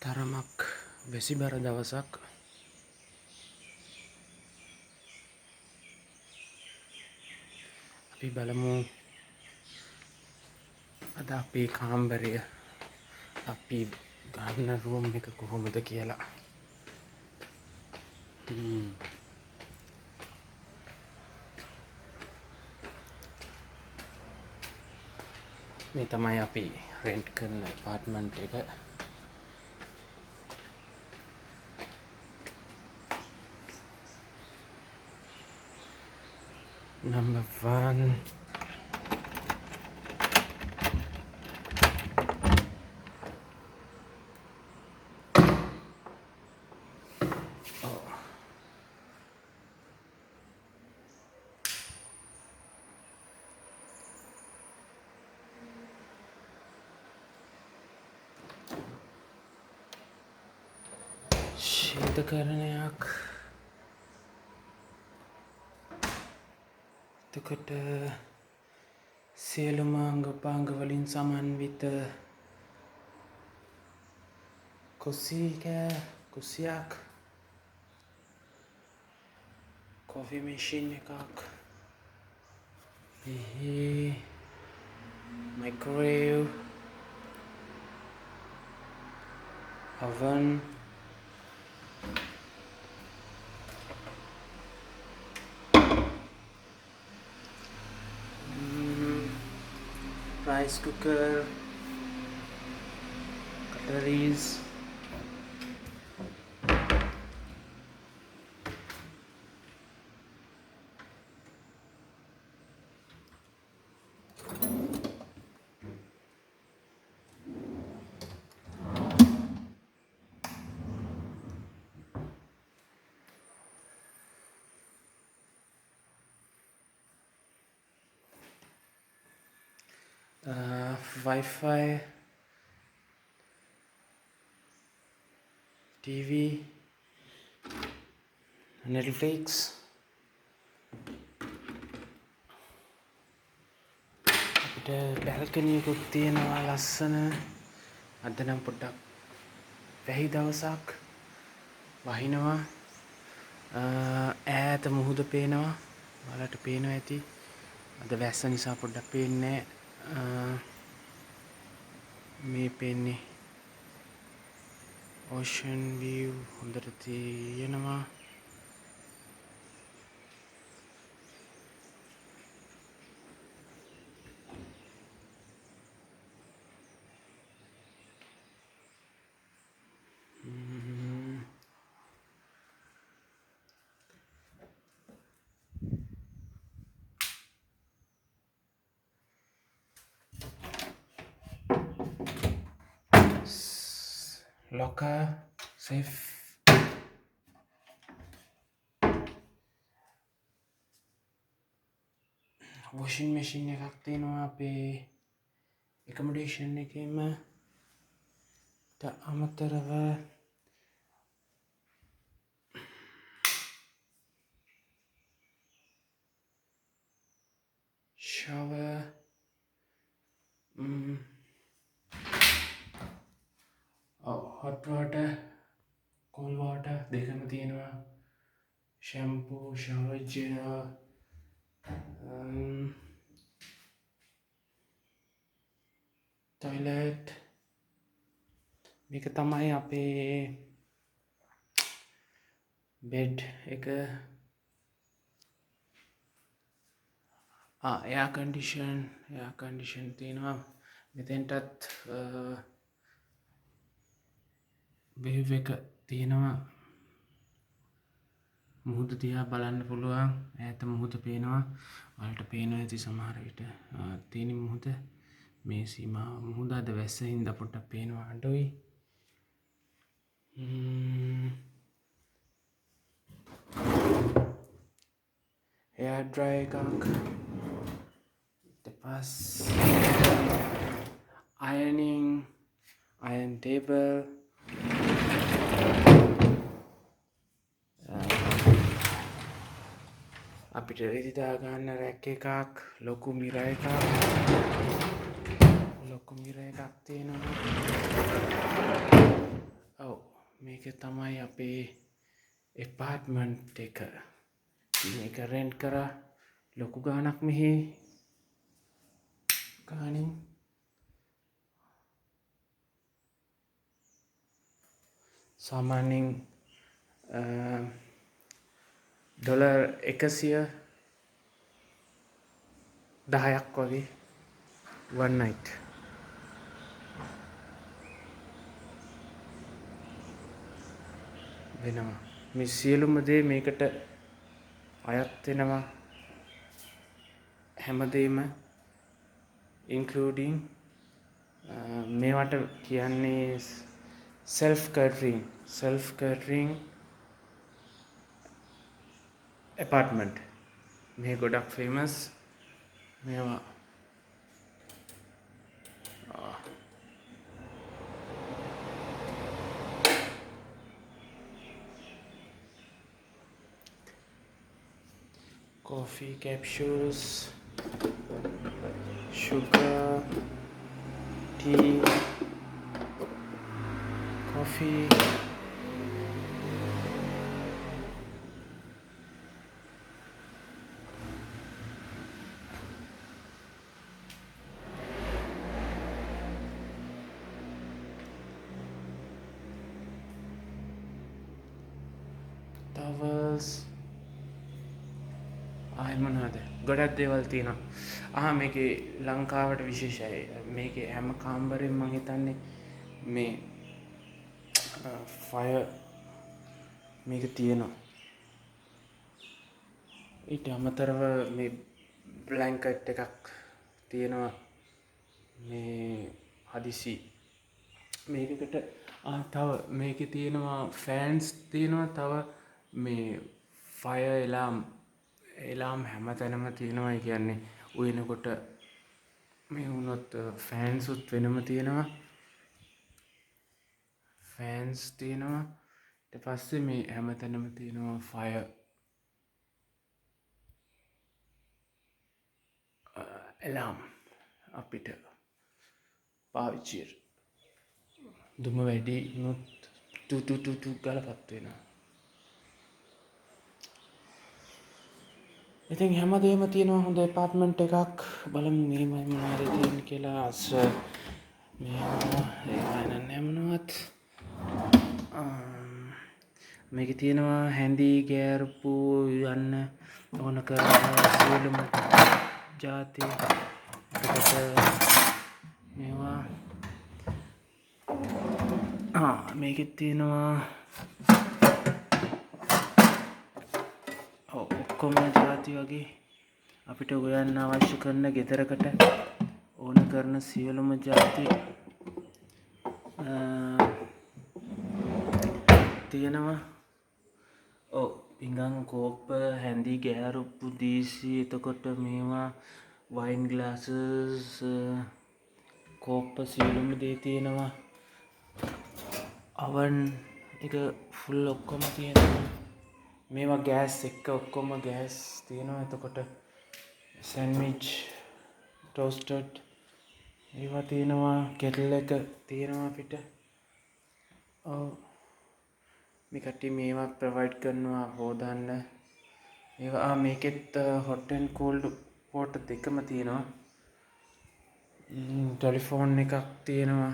තරමක් වෙසිබර දවසක් අපි බලමු අද අපේ කාම්බරය අපි ගන්න රූම් එක කොහොමද කියලා. මේ තමයි අපි රෙන්ට් කරන ඇපාර්ට්මන්ට් එක. Number 1. ශීතකරණයක්, එතකොට සියලුම අංගපාංග වලින් සමන්විත කුස්සියක්, කොෆි මැෂින් එකක්, microwave, oven, rice cooker, cutleries, Wi-Fi, TV, Netflix, අපිට බැල්කනි එකක් තියෙනවා ලස්සන. අද නම් පොඩ්ඩක් වැහි දවසක් වහිනවා. ඈත මුහුද පේනවා, ඔයාලට පේනවා ඇති. අද වැස්ස නිසා පොඩ්ඩක් පේන්නේ මේ පේන්නේ ocean view හොඳට තියෙනවා. locker, safe, washing machine එකක් තියෙනවා අපේ accommodation එකේම. අමතරව shower, hot water, cold water දෙකම තියෙනවා. shampoo, shower gel, toilet. මේක තමයි අපේ bed එක. air condition තියෙනවා. මෙතෙන්ටත් වේව් එක තියෙනවා. මුහුද දිහා බලන්න පුළුවන්. ඈත මුහුද පේනවා. ඔයාලට පේනවා ඇති සමහර විට තියෙන මුහුද. මේ සීමා මුහුද අද වැස්ස හින්දා පොඩ්ඩක් පේනවා අඩුයි. hair dryer එකක්, ඊට පස්සේ iron table, අපිට රෙදි දා ගන්න රැක් එකක්, ලොකු මිරර් එකක් තියෙනවා. මේක තමයි අපේ එපාර්ට්මන්ට් එක. මේක රෙන්ට් කරා ලොකු ගාණක් මෙහි ගාණින් සාමාන්‍යයෙන් ඩොලර් 110ක් වගේ one night. වෙනවා. මේ සියලුම දේ මේකට අයත් වෙනවා. හැමදේම including මේවට කියන්නේ self catering apartment. මේ ගොඩක් famous. මේවා coffee capsules, sugar, tea, coffee, towels, මොනවද ගොඩක් දේවල් තියෙනවා. මේකේ ලංකාවට විශේෂයි. මේකේ හැම කාමරෙම මම හිතන්නේ මේ ෆයර් මේක තියෙනවා. ඊට අමතරව මේ බ්ලැන්කට් එකක් තියෙනවා. මේ හදිසි මේකකට තව මේකේ තියෙනවා ෆෑන්ස් තියෙනවා. තව මේ ෆයර් එලාම් හැම තැනම තියෙනවා. ඒ කියන්නේ උයනකොට මේ වුණොත් ෆෑන්සුත් වෙනම තියෙනවා. ෆෑන්ස් තියෙනවා. ඊට පස්සේ මේ හැම තැනම තියෙනවා ෆයර් එලාම් අපිට පාවිච්චි දුම වැඩි වුණොත් ටු ගාලා පත් වෙනවා. ඉතින් හැමදේම තියෙනවා. හොඳ එපාර්ට්මන්ට් එකක්. බලමු මේමයි මොනවද තියෙන්නේ කියලා. මේවා මොනවත් මේකේ තියෙනවා හැඳි ගෑරුපු යන්න ඕන කරන සියලුම ජාති. එතකොට මේවා මේකේ තියෙනවා ඔක්කොම ජාති වගේ අපිට හොයන්න අවශ්‍ය කරන ගෙදරකට ඕන කරන සියලුම ජාති තියෙනවා. පිඟන් කෝප්ප හැඳි ගෑරුප්පු දීසි. එතකොට මේවා වයින් ග්ලාසස් කෝප්ප සියලුම දේ තියෙනවා. අවන් එක ෆුල් ඔක්කොම තියෙනවා. මේවා ගෑස් එක්ක ඔක්කොම ගෑස් තියෙනවා. එතකොට සෑන්ඩ්විච් ටෝස්ටඩ් ඒවා තියෙනවා. කෙටල් එක තියෙනවා අපිට. මේ කට්ටිය මේවා ප්‍රොවයිඩ් කරනවා හොදන්න. ඒවා මේකෙත් හොට් ඇන්ඩ් කෝල්ඩ් වෝටර් දෙකම තියෙනවා. ටෙලිෆෝන් එකක් තියෙනවා.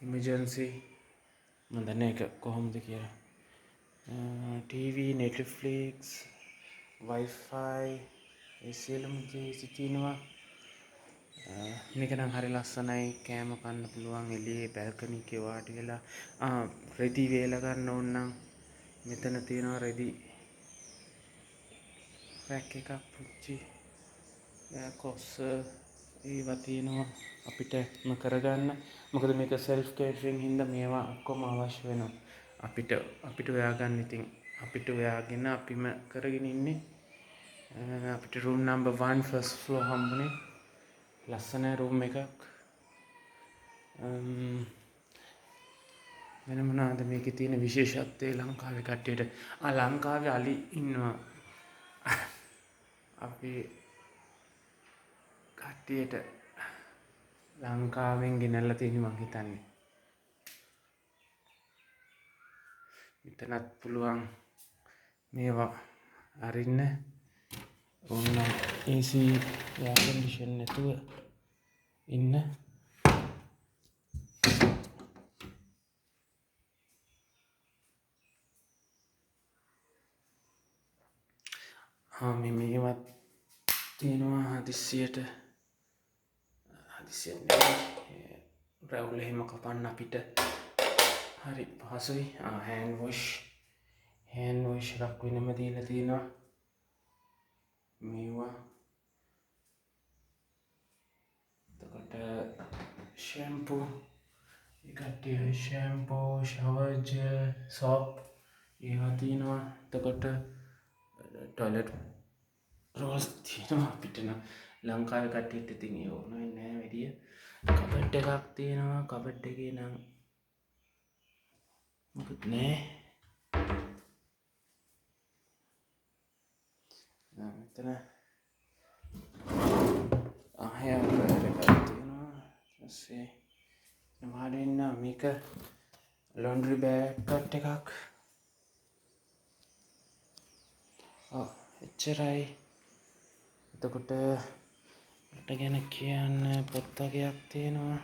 ඉමර්ජන්සි මම දන්නේ ඒක කොහොමද කියලා. TV, Netflix, Wi-Fi ඒ සියලුම දේ තියෙනවා. මේක නම් හරි ලස්සනයි. කෑම කන්න පුළුවන්. එළියේ බැල්කනි එකේ වාඩි වෙලා රෙදි වේල ගන්න ඕන නම් මෙතන තියෙනවා රෙදි රැක් එකක් පුංචි කොස් ඒවා තියෙනවා අපිටම කරගන්න. මොකද මේක සෙල්ෆ් කේටරින් හින්දා මේවා ඔක්කොම අවශ්‍ය වෙනවා අපිට හොයාගන්න. ඉතින් අපිට හොයාගෙන අපිම කරගෙන ඉන්නේ. අපිට room number 1 first floor හම්බුනේ. ලස්සන room එකක්. වෙන මොනවාද මේකේ තියෙන විශේෂත්වය ලංකාවේ කට්ටියට? ලංකාවේ අලි ඉන්නවා. අපි කට්ටියට ලංකාවෙන් ගෙනල්ලා තියෙන මං හිතන්නේ. එතනත් පුළුවන් මේවා අරින්න. ඕනම් AC එයාර් කන්ඩිෂන් නැතුව ඉන්න. මේවත් තියෙනවා හදිස්සියට රැවුල එහෙම කපන්න අපිට හරි පහසුයි. හෑන්ඩ් වොෂ් එකක් වෙනම දීලා තියෙනවා. මේවා එතකොට ෂැම්පූ ෂවර් ජෙල් සෝප් ඒවා තියෙනවා. එතකොට ටොයිලට් රෝල්ස් තියෙනවා. අපිට නම් ලංකාවේ කට්ටියට ඉතින් ඒ ඕන වෙන්නේ නැහැ වැඩිය. කබඩ් එකක් තියෙනවා. කබඩ් එකේ නම් මොකුත් නැහැ. මෙතන හෑර් ඩ්‍රයර් එකක් තියෙනවා. ඊපස්සේ වාඩින්න මේක ලොන්ඩ්‍රි බෑග් කට් එකක්. එච්චරයි. එතකොට මට ගැන කියන්න පොත් වගේක් තියෙනවා.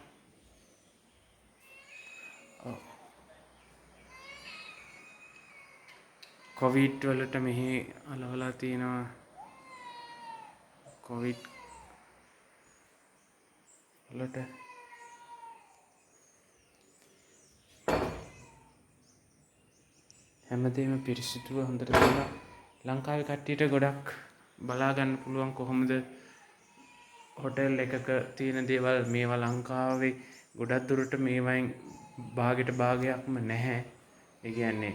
කොවිඩ් වලට මෙහි අලවලා තියෙනවා. කොවිඩ් වලට හැමදේම පිරිසිදුව හොඳට තියෙනවා. ලංකාවේ කට්ටියට ගොඩක් බලා ගන්න පුළුවන් කොහොමද හොටෙල් එකක තියෙන දේවල්. මේවා ලංකාවේ ගොඩක් දුරට මේවායින් භාගයට භාගයක්ම නැහැ. ඒ කියන්නේ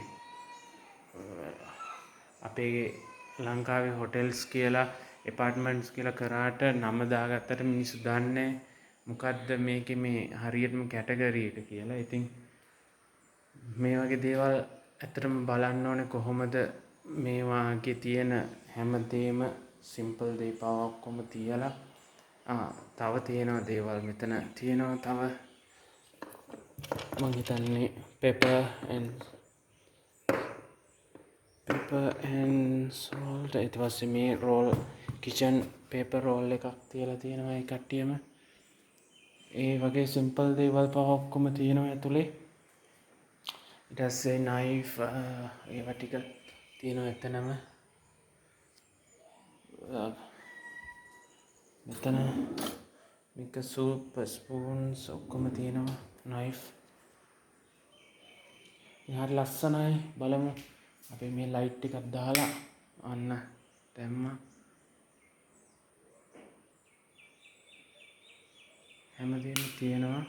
අපේ ලංකාවේ හොටෙල්ස් කියලා එපාර්ට්මන්ට්ස් කියලා කරාට නම දාගත්තට මිනිස්සු දන්නේ මොකද්ද මේකේ මේ හරියටම කැටගරි එක කියලා. ඉතින් මේ වගේ දේවල් ඇත්තටම බලන්න ඕනේ කොහොමද මේවාගේ තියෙන හැමදේම සිම්පල් දේ පවා ඔක්කොම තියලා. තව තියෙනවා දේවල් මෙතන තියෙනවා. තව මං හිතන්නේ pepper and salt. ඊට පස්සේ මේ roll kitchen paper roll එකක් තියලා තියෙනවා ඒ කට්ටියම. ඒ වගේ සිම්පල් දේවල් පවා ඔක්කොම තියෙනවා ඇතුලේ. ඊට පස්සේ knife ඒවා ටික තියෙනවා එතනම. මෙතන මේක soup spoons ඔක්කොම තියෙනවා. knife හරි ලස්සනයි. බලමු අපි මේ ලයිට් එකක් දාලා අන්න දැම්මා. හැමදේම තියෙනවා.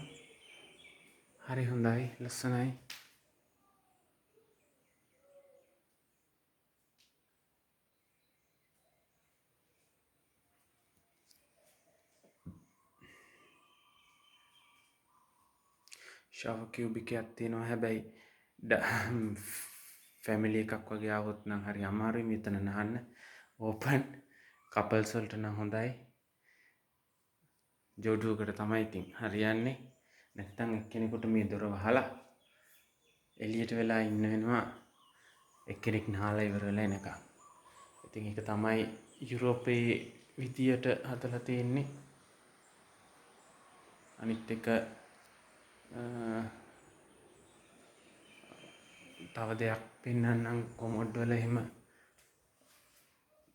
හරි හොඳයි ලස්සනයි. ෂවර් කියුබික් එකක් තියෙනවා. හැබැයි ෆැමිලි එකක් වගේ આવොත් නම් හරි අමාරුයි මෙතන නහන්න. ඕපන් කපල්ස් වලට නම් හොඳයි. ජෝඩුවකට තමයි ඉතින් හරියන්නේ. නැත්තම් එක්කෙනෙකුට මේ දොර වහලා එළියට වෙලා ඉන්න වෙනවා. එක්කෙනෙක් නාලා ඉවර වෙලා එනකම්. ඉතින් ඒක තමයි යුරෝපයේ විදියට හදලා තියෙන්නේ. අනිත් එක තව දෙයක් පෙන්වන්නම්. කොමොඩ් වල එහෙම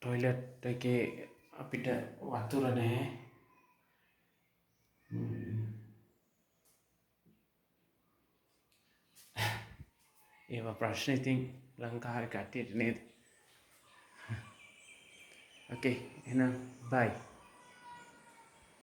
ටොයිලට් එකේ අපිට වතුර නැහැ. ඒවා ප්‍රශ්න ඉතින් ලංකාවේ කට්ටියට නේද? ඕකේ එහෙනම් බයි.